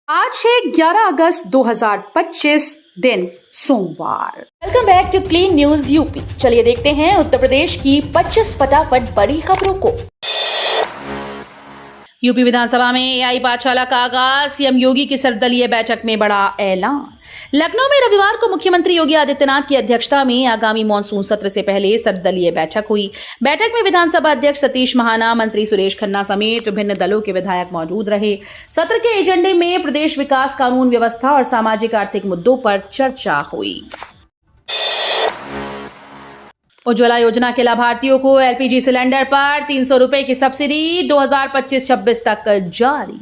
आज है 11 अगस्त 2025 दिन सोमवार। Welcome back to clean news UP. चलिए देखते हैं उत्तर प्रदेश की 25 फटाफट बड़ी खबरों को। यूपी विधानसभा में एआई पाठशाला का आगाज, सीएम योगी की सर्वदलीय बैठक में बड़ा ऐलान। लखनऊ में रविवार को मुख्यमंत्री योगी आदित्यनाथ की अध्यक्षता में आगामी मानसून सत्र से पहले सर्वदलीय बैठक हुई। बैठक में विधानसभा अध्यक्ष सतीश महाना, मंत्री सुरेश खन्ना समेत विभिन्न दलों के विधायक मौजूद रहे। सत्र के एजेंडे में प्रदेश विकास, कानून व्यवस्था और सामाजिक आर्थिक मुद्दों पर चर्चा हुई। उज्ज्वला योजना के लाभार्थियों को एलपीजी सिलेंडर पर 300 रुपए की सब्सिडी 2025-26 तक जारी।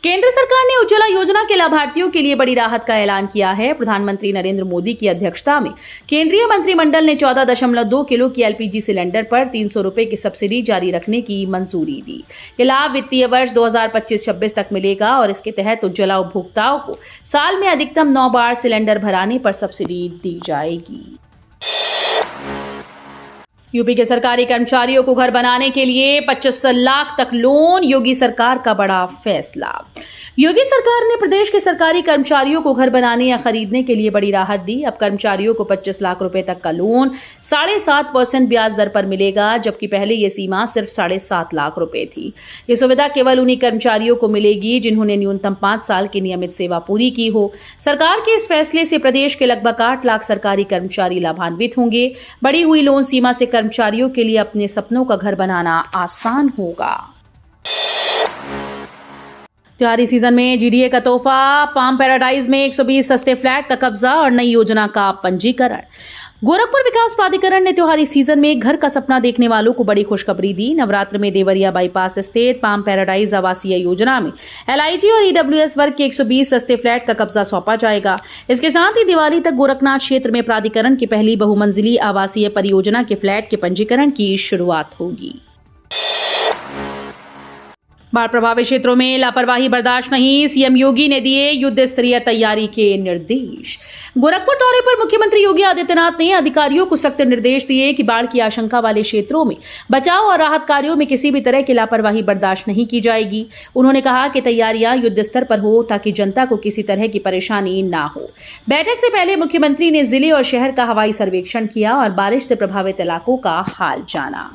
केंद्र सरकार ने उज्ज्वला योजना के लाभार्थियों के लिए बड़ी राहत का ऐलान किया है। प्रधानमंत्री नरेंद्र मोदी की अध्यक्षता में केंद्रीय मंत्रिमंडल ने 14.2 किलो की एलपीजी सिलेंडर पर 300 रुपए की सब्सिडी जारी रखने की मंजूरी दी। ये लाभ वित्तीय वर्ष 2025-26 तक मिलेगा और इसके तहत उज्ज्वला उपभोक्ताओं को साल में अधिकतम 9 बार सिलेंडर भराने पर सब्सिडी दी जाएगी। यूपी के सरकारी कर्मचारियों को घर बनाने के लिए 25 लाख तक लोन, योगी सरकार का बड़ा फैसला। योगी सरकार ने प्रदेश के सरकारी कर्मचारियों को घर बनाने या खरीदने के लिए बड़ी राहत दी। अब कर्मचारियों को 25 लाख रुपए तक का लोन 7.5% ब्याज दर पर मिलेगा, जबकि पहले यह सीमा सिर्फ 7.5 लाख रुपए थी। ये सुविधा केवल उन्हीं कर्मचारियों को मिलेगी जिन्होंने न्यूनतम 5 साल की नियमित सेवा पूरी की हो। सरकार के इस फैसले से प्रदेश के लगभग 8 लाख सरकारी कर्मचारी लाभान्वित होंगे। बढ़ी हुई लोन सीमा से कर्मचारियों के लिए अपने सपनों का घर बनाना आसान होगा। त्योहारी सीजन में जीडीए का तोहफा, पाम पैराडाइज में 120 सस्ते फ्लैट का कब्जा और नई योजना का पंजीकरण। गोरखपुर विकास प्राधिकरण ने त्योहारी सीजन में घर का सपना देखने वालों को बड़ी खुशखबरी दी। नवरात्र में देवरिया बाईपास स्थित पाम पैराडाइज आवासीय योजना में एलआईजी और ईडब्ल्यूएस वर्ग के 120 सस्ते फ्लैट का कब्जा सौंपा जाएगा। इसके साथ ही दिवाली तक गोरखनाथ क्षेत्र में प्राधिकरण की पहली बहुमंजिली आवासीय परियोजना के फ्लैट के पंजीकरण की शुरुआत होगी। बाढ़ प्रभावित क्षेत्रों में लापरवाही बर्दाश्त नहीं, सीएम योगी ने दिए युद्ध स्तरीय तैयारी के निर्देश। गोरखपुर दौरे पर मुख्यमंत्री योगी आदित्यनाथ ने अधिकारियों को सख्त निर्देश दिए कि बाढ़ की आशंका वाले क्षेत्रों में बचाव और राहत कार्यों में किसी भी तरह की लापरवाही बर्दाश्त नहीं की जाएगी। उन्होंने कहा कि तैयारियां युद्ध स्तर पर हो ताकि जनता को किसी तरह की परेशानी ना हो। बैठक से पहले मुख्यमंत्री ने जिले और शहर का हवाई सर्वेक्षण किया और बारिश से प्रभावित इलाकों का हाल जाना।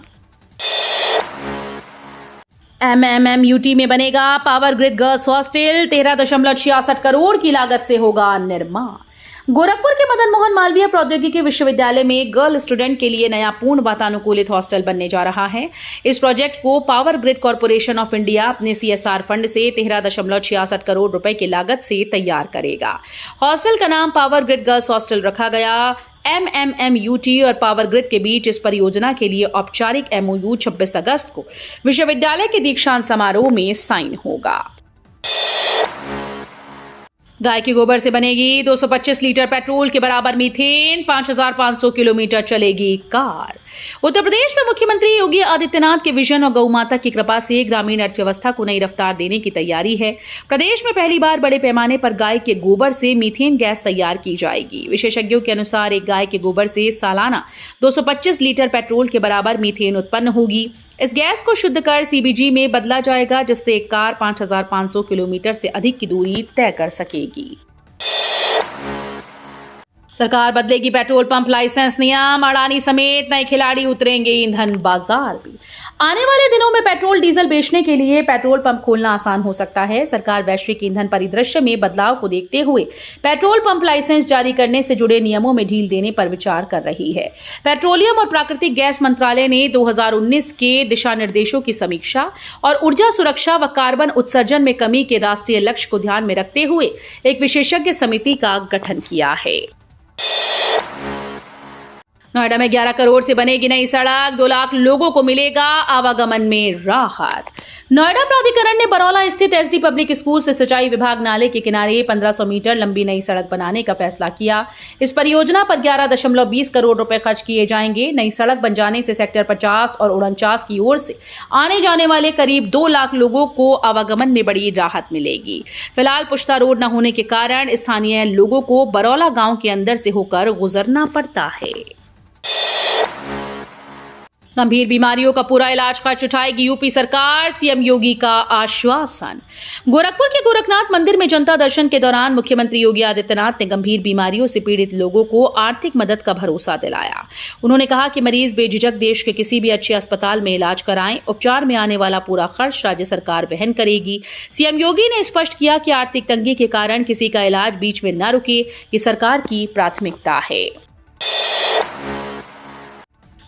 एमएमएमयूटी में बनेगा power grid girls hostel, 13.66 crore की लागत से होगा निर्माण। गोरखपुर के मदन मोहन मालवीय प्रौद्योगिकी विश्वविद्यालय में गर्ल स्टूडेंट के लिए नया पूर्ण वातानुकूलित हॉस्टल बनने जा रहा है। इस प्रोजेक्ट को power grid corporation of India अपने सीएसआर फंड से 13.66 करोड़ रुपए की लागत से तैयार करेगा। हॉस्टल का नाम पावर ग्रिड गर्ल्स हॉस्टल रखा गया। एमएमएमयूटी और पावर ग्रिड के बीच इस परियोजना के लिए औपचारिक एमओयू 26 अगस्त को विश्वविद्यालय के दीक्षांत समारोह में साइन होगा। गाय के गोबर से बनेगी 225 लीटर पेट्रोल के बराबर मीथेन, 5,500 किलोमीटर चलेगी कार। उत्तर प्रदेश में मुख्यमंत्री योगी आदित्यनाथ के विजन और गौ माता की कृपा से ग्रामीण अर्थव्यवस्था को नई रफ्तार देने की तैयारी है। प्रदेश में पहली बार बड़े पैमाने पर गाय के गोबर से मीथेन गैस तैयार की जाएगी। विशेषज्ञों के अनुसार एक गाय के गोबर से सालाना 225 लीटर पेट्रोल के बराबर मीथेन उत्पन्न होगी। इस गैस को शुद्ध कर सीबीजी में बदला जाएगा, जिससे एक कार 5,500 किलोमीटर से अधिक की दूरी तय कर सकेगी। सरकार बदलेगी पेट्रोल पंप लाइसेंस नियम, अडानी समेत नए खिलाड़ी उतरेंगे ईंधन बाजार में। आने वाले दिनों में पेट्रोल डीजल बेचने के लिए पेट्रोल पंप खोलना आसान हो सकता है। सरकार वैश्विक ईंधन परिदृश्य में बदलाव को देखते हुए पेट्रोल पंप लाइसेंस जारी करने से जुड़े नियमों में ढील देने पर विचार कर रही है। पेट्रोलियम और प्राकृतिक गैस मंत्रालय ने 2019 के दिशा निर्देशों की समीक्षा और ऊर्जा सुरक्षा व कार्बन उत्सर्जन में कमी के राष्ट्रीय लक्ष्य को ध्यान में रखते हुए एक विशेषज्ञ समिति का गठन किया है। नोएडा में 11 करोड़ से बनेगी नई सड़क, 2 लाख लोगों को मिलेगा आवागमन में राहत। नोएडा प्राधिकरण ने बरौला स्थित एसडी पब्लिक स्कूल से सिंचाई विभाग नाले के किनारे 1500 मीटर लंबी नई सड़क बनाने का फैसला किया। इस परियोजना पर 11.20 करोड़ रुपए खर्च किए जाएंगे। नई सड़क बन जाने से सेक्टर 50 और 49 की ओर से आने जाने वाले करीब 2 लाख लोगों को आवागमन में बड़ी राहत मिलेगी। फिलहाल पुश्ता रोड न होने के कारण स्थानीय लोगों को बरौला गांव के अंदर से होकर गुजरना पड़ता है। गंभीर बीमारियों का पूरा इलाज खर्च उठाएगी यूपी सरकार, सीएम योगी का आश्वासन। गोरखपुर के गोरखनाथ मंदिर में जनता दर्शन के दौरान मुख्यमंत्री योगी आदित्यनाथ ने गंभीर बीमारियों से पीड़ित लोगों को आर्थिक मदद का भरोसा दिलाया। उन्होंने कहा कि मरीज बेझिझक देश के किसी भी अच्छे अस्पताल में इलाज कराएं, उपचार में आने वाला पूरा खर्च राज्य सरकार वहन करेगी। सीएम योगी ने स्पष्ट किया कि आर्थिक तंगी के कारण किसी का इलाज बीच में न रुके, ये सरकार की प्राथमिकता है।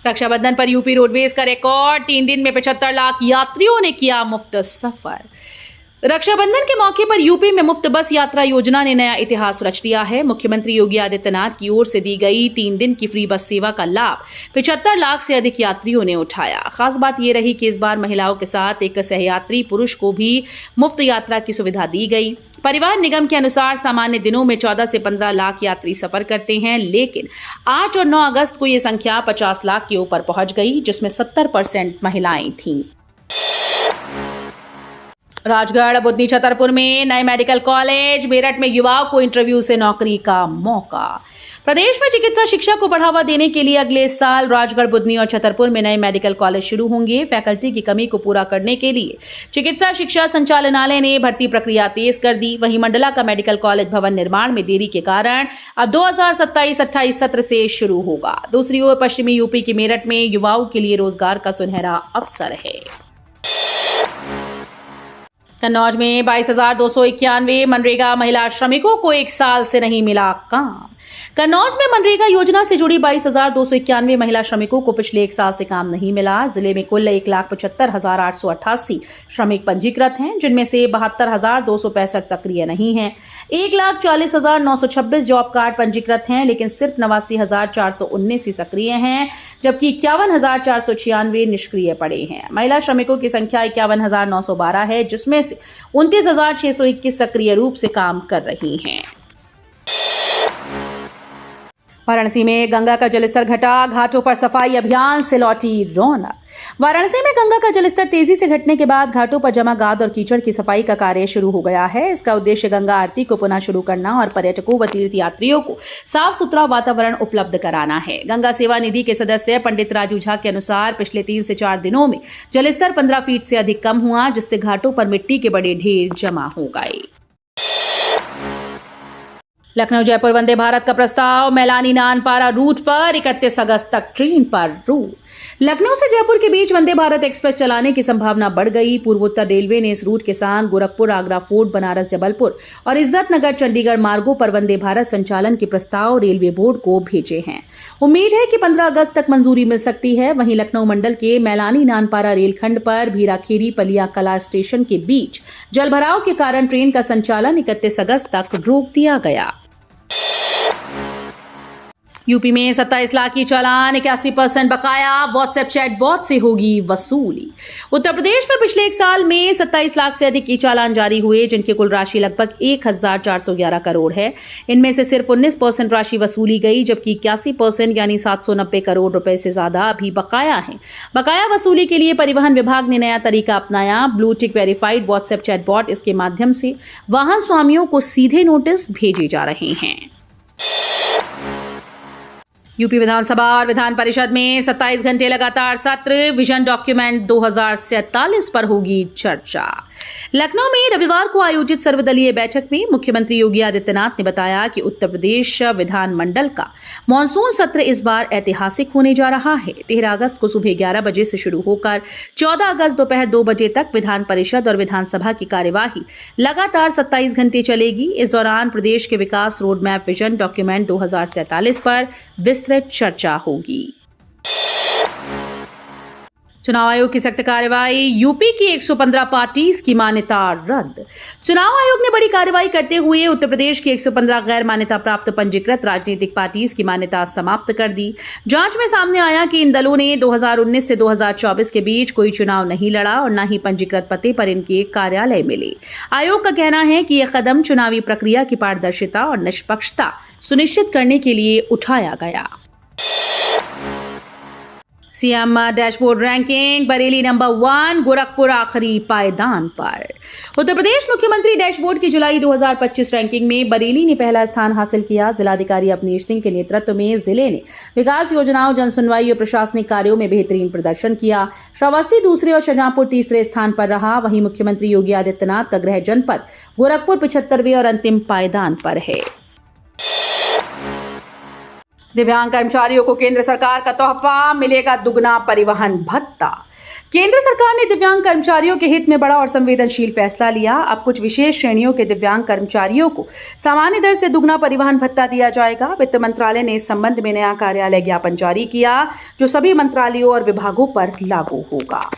रक्षाबंधन पर यूपी रोडवेज का रिकॉर्ड, 3 दिन में 75 लाख यात्रियों ने किया मुफ्त सफर। रक्षाबंधन के मौके पर यूपी में मुफ्त बस यात्रा योजना ने नया इतिहास रच दिया है। मुख्यमंत्री योगी आदित्यनाथ की ओर से दी गई 3 दिन की फ्री बस सेवा का लाभ 75 लाख से अधिक यात्रियों ने उठाया। खास बात यह रही कि इस बार महिलाओं के साथ एक सहयात्री पुरुष को भी मुफ्त यात्रा की सुविधा दी गई। परिवहन निगम के अनुसार सामान्य दिनों में 14 से 15 लाख यात्री सफर करते हैं, लेकिन 8 और 9 अगस्त को यह संख्या 50 लाख के ऊपर पहुंच गई, जिसमें 70% महिलाएं थीं। राजगढ़ बुधनी छतरपुर में नए मेडिकल कॉलेज, मेरठ में युवाओं को इंटरव्यू से नौकरी का मौका। प्रदेश में चिकित्सा शिक्षा को बढ़ावा देने के लिए अगले साल राजगढ़, बुधनी और छतरपुर में नए मेडिकल कॉलेज शुरू होंगे। फैकल्टी की कमी को पूरा करने के लिए चिकित्सा शिक्षा संचालनालय ने भर्ती प्रक्रिया तेज कर दी। वहीं मंडला का मेडिकल कॉलेज भवन निर्माण में देरी के कारण अब 2027-28 सत्र से शुरू होगा। दूसरी ओर पश्चिमी यूपी के मेरठ में युवाओं के लिए रोजगार का सुनहरा अवसर है। कन्नौज में 22,291 मनरेगा महिला श्रमिकों को 1 साल से नहीं मिला काम। कन्नौज में मनरेगा योजना से जुड़ी 22,291 महिला श्रमिकों को पिछले 1 साल से काम नहीं मिला। जिले में कुल 1,75,888 श्रमिक पंजीकृत हैं, जिनमें से 72,265 सक्रिय नहीं हैं। 1,40,926 जॉब कार्ड पंजीकृत हैं, लेकिन सिर्फ 89,419 ही सक्रिय हैं, जबकि 51,496 निष्क्रिय पड़े हैं। महिला श्रमिकों की संख्या 51,912 है, जिसमें से 29,621 सक्रिय रूप से काम कर रही हैं। वाराणसी में गंगा का जलस्तर घटा, घाटों पर सफाई अभियान से लौटी रौनक। वाराणसी में गंगा का जलस्तर तेजी से घटने के बाद घाटों पर जमा गाद और कीचड़ की सफाई का कार्य शुरू हो गया है। इसका उद्देश्य गंगा आरती को पुनः शुरू करना और पर्यटकों व तीर्थ यात्रियों को साफ सुथरा वातावरण उपलब्ध कराना है। गंगा सेवा निधि के सदस्य पंडित राजू झा के अनुसार पिछले 3 से 4 दिनों में जलस्तर 15 फीट से अधिक कम हुआ, जिससे घाटों पर मिट्टी के बड़े ढेर जमा हो गए। लखनऊ जयपुर वंदे भारत का प्रस्ताव, मैलानी नानपारा रूट पर 31 अगस्त तक ट्रेन पर रूट। लखनऊ से जयपुर के बीच वंदे भारत एक्सप्रेस चलाने की संभावना बढ़ गई। पूर्वोत्तर रेलवे ने इस रूट के साथ गोरखपुर, आगरा फोर्ट, बनारस, जबलपुर और इज्जत नगर, चंडीगढ़ मार्गों पर वंदे भारत संचालन के प्रस्ताव रेलवे बोर्ड को भेजे हैं। उम्मीद है कि 15 अगस्त तक मंजूरी मिल सकती है। वहीं लखनऊ मंडल के मैलानी नानपारा रेलखंड पर भीराखेरी पलिया कला स्टेशन के बीच जलभराव के कारण ट्रेन का संचालन 31 अगस्त तक रोक दिया गया। यूपी में 27 लाख की चालान, 81% बकाया, व्हाट्सएप चैटबॉट से होगी वसूली। उत्तर प्रदेश में पिछले 1 साल में 27 लाख से अधिक की चालान जारी हुए, जिनकी कुल राशि लगभग 1,411 करोड़ है। इनमें से सिर्फ 19% राशि वसूली गई, जबकि 81% यानी 790 करोड़ रुपए से ज्यादा अभी बकाया है। बकाया वसूली के लिए परिवहन विभाग ने नया तरीका अपनाया, blue tick verified WhatsApp chatbot. इसके माध्यम से वाहन स्वामियों को सीधे नोटिस भेजे जा रहे हैं। यूपी विधानसभा और विधान परिषद में 27 घंटे लगातार सत्र, विजन डॉक्यूमेंट 2047 पर होगी चर्चा। लखनऊ में रविवार को आयोजित सर्वदलीय बैठक में मुख्यमंत्री योगी आदित्यनाथ ने बताया कि उत्तर प्रदेश विधानमंडल का मॉनसून सत्र इस बार ऐतिहासिक होने जा रहा है। 13 अगस्त को सुबह 11 बजे से शुरू होकर 14 अगस्त दोपहर 2 बजे तक विधान परिषद और विधानसभा की कार्यवाही लगातार 27 घंटे चलेगी। इस दौरान प्रदेश के विकास रोड मैप विजन डॉक्यूमेंट 2047 पर विस्तृत चर्चा होगी। चुनाव आयोग की सख्त कार्रवाई, यूपी की 115 पार्टीज की मान्यता रद्द। चुनाव आयोग ने बड़ी कार्रवाई करते हुए उत्तर प्रदेश की 115 गैर मान्यता प्राप्त पंजीकृत राजनीतिक पार्टीज की मान्यता समाप्त कर दी। जांच में सामने आया कि इन दलों ने 2019 से 2024 के बीच कोई चुनाव नहीं लड़ा और न ही पंजीकृत पते पर इनके कार्यालय मिले। आयोग का कहना है कि यह कदम चुनावी प्रक्रिया की पारदर्शिता और निष्पक्षता सुनिश्चित करने के लिए उठाया गया। CM dashboard ranking, Bareilly number 1, Gorakhpur आखिरी पायदान पर। उत्तर प्रदेश मुख्यमंत्री डैशबोर्ड की जुलाई 2025 रैंकिंग में बरेली ने पहला स्थान हासिल किया। जिलाधिकारी अपनीश सिंह के नेतृत्व में जिले ने विकास योजनाओं, जनसुनवाई और प्रशासनिक कार्यों में बेहतरीन प्रदर्शन किया। श्रावस्ती दूसरे और शाहजहांपुर तीसरे स्थान पर रहा। वहीं मुख्यमंत्री योगी आदित्यनाथ का गृह जनपद गोरखपुर 75वें और अंतिम पायदान पर है। दिव्यांग कर्मचारियों को केंद्र सरकार का तोहफा, मिलेगा दुगना परिवहन भत्ता। केंद्र सरकार ने दिव्यांग कर्मचारियों के हित में बड़ा और संवेदनशील फैसला लिया। अब कुछ विशेष श्रेणियों के दिव्यांग कर्मचारियों को सामान्य दर से दुगना परिवहन भत्ता दिया जाएगा। वित्त मंत्रालय ने इस संबंध में नया कार्यालय ज्ञापन जारी किया, जो सभी मंत्रालयों और विभागों पर लागू होगा।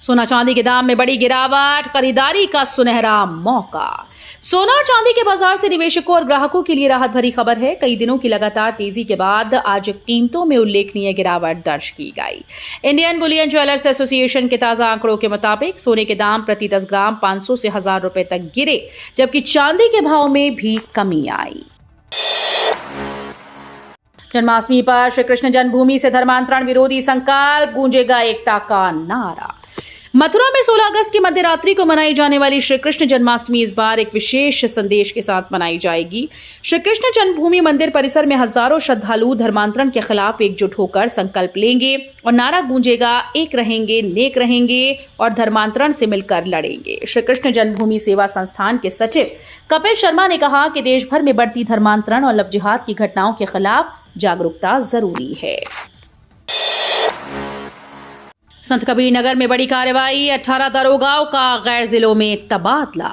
सोना चांदी के दाम में बड़ी गिरावट, खरीदारी का सुनहरा मौका। सोना और चांदी के बाजार से निवेशकों और ग्राहकों के लिए राहत भरी खबर है। कई दिनों की लगातार तेजी के बाद आज कीमतों में उल्लेखनीय गिरावट दर्ज की गई। इंडियन बुलियन ज्वेलर्स एसोसिएशन के ताजा आंकड़ों के मुताबिक सोने के दाम प्रति 10 ग्राम 500 से 1000 रुपए तक गिरे, जबकि चांदी के भाव में भी कमी आई। जन्माष्टमी पर श्री कृष्ण जन्मभूमि से धर्मांतरण विरोधी संकल्प, गूंजेगा एकता का नारा। मथुरा में 16 अगस्त की मध्य रात्रि को मनाई जाने वाली श्री कृष्ण जन्माष्टमी इस बार एक विशेष संदेश के साथ मनाई जाएगी। श्री कृष्ण जन्मभूमि मंदिर परिसर में हजारों श्रद्धालु धर्मांतरण के खिलाफ एकजुट होकर संकल्प लेंगे और नारा गूंजेगा, एक रहेंगे, नेक रहेंगे और धर्मांतरण से मिलकर लड़ेंगे। श्री कृष्ण जन्मभूमि सेवा संस्थान के सचिव कपिल शर्मा ने कहा कि देश भर में बढ़ती धर्मांतरण और लव जिहाद की घटनाओं के खिलाफ जागरूकता जरूरी है। संत कबीर नगर में बड़ी कार्रवाई, 18 दरोगाओं का गैर जिलों में तबादला।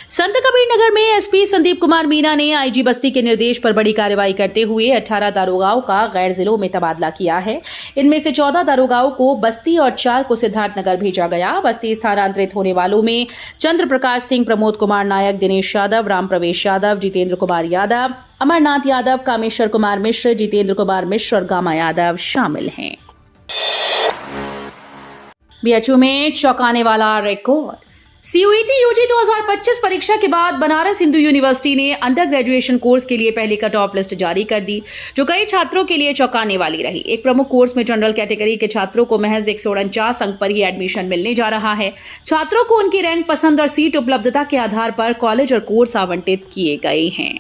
संत कबीर नगर में एसपी संदीप कुमार मीना ने आईजी बस्ती के निर्देश पर बड़ी कार्रवाई करते हुए 18 दरोगाओं का गैर जिलों में तबादला किया है। इनमें से 14 दरोगाओं को बस्ती और 4 को सिद्धार्थनगर भेजा गया। बस्ती स्थानांतरित होने वालों में चंद्र प्रकाश सिंह, प्रमोद कुमार नायक, दिनेश यादव, राम प्रवेश यादव, जितेंद्र कुमार यादव, अमरनाथ यादव, कामेश्वर कुमार मिश्र, जितेंद्र कुमार मिश्र और गामा यादव शामिल हैं। बीएचयू में चौंकाने वाला रिकॉर्ड। सीयूईटी यूजी 2025 परीक्षा के बाद बनारस हिंदू यूनिवर्सिटी ने अंडर ग्रेजुएशन कोर्स के लिए पहली कट ऑफ लिस्ट जारी कर दी, जो कई छात्रों के लिए चौंकाने वाली रही। एक प्रमुख कोर्स में जनरल कैटेगरी के छात्रों को महज 149 अंक पर ही एडमिशन मिलने जा रहा है। छात्रों को उनकी रैंक, पसंद और सीट उपलब्धता के आधार पर कॉलेज और कोर्स आवंटित किए गए हैं।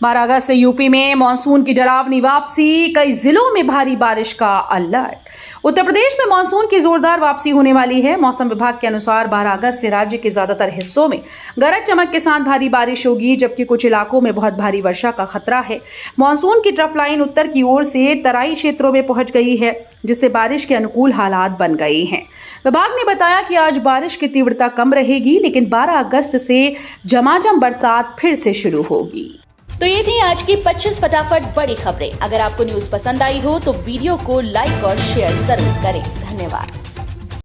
12 अगस्त से यूपी में मानसून की डरावनी वापसी, कई जिलों में भारी बारिश का अलर्ट। उत्तर प्रदेश में मानसून की जोरदार वापसी होने वाली है। मौसम विभाग के अनुसार 12 अगस्त से राज्य के ज्यादातर हिस्सों में गरज चमक के साथ भारी बारिश होगी, जबकि कुछ इलाकों में बहुत भारी वर्षा का खतरा है। मानसून की ट्रफ लाइन उत्तर की ओर से तराई क्षेत्रों में पहुंच गई है, जिससे बारिश के अनुकूल हालात बन गए हैं। विभाग ने बताया कि आज बारिश की तीव्रता कम रहेगी, लेकिन 12 अगस्त से झमाझम बरसात फिर से शुरू होगी। तो ये थी आज की 25 फटाफट बड़ी खबरें। अगर आपको न्यूज पसंद आई हो तो वीडियो को लाइक और शेयर जरूर करें। धन्यवाद।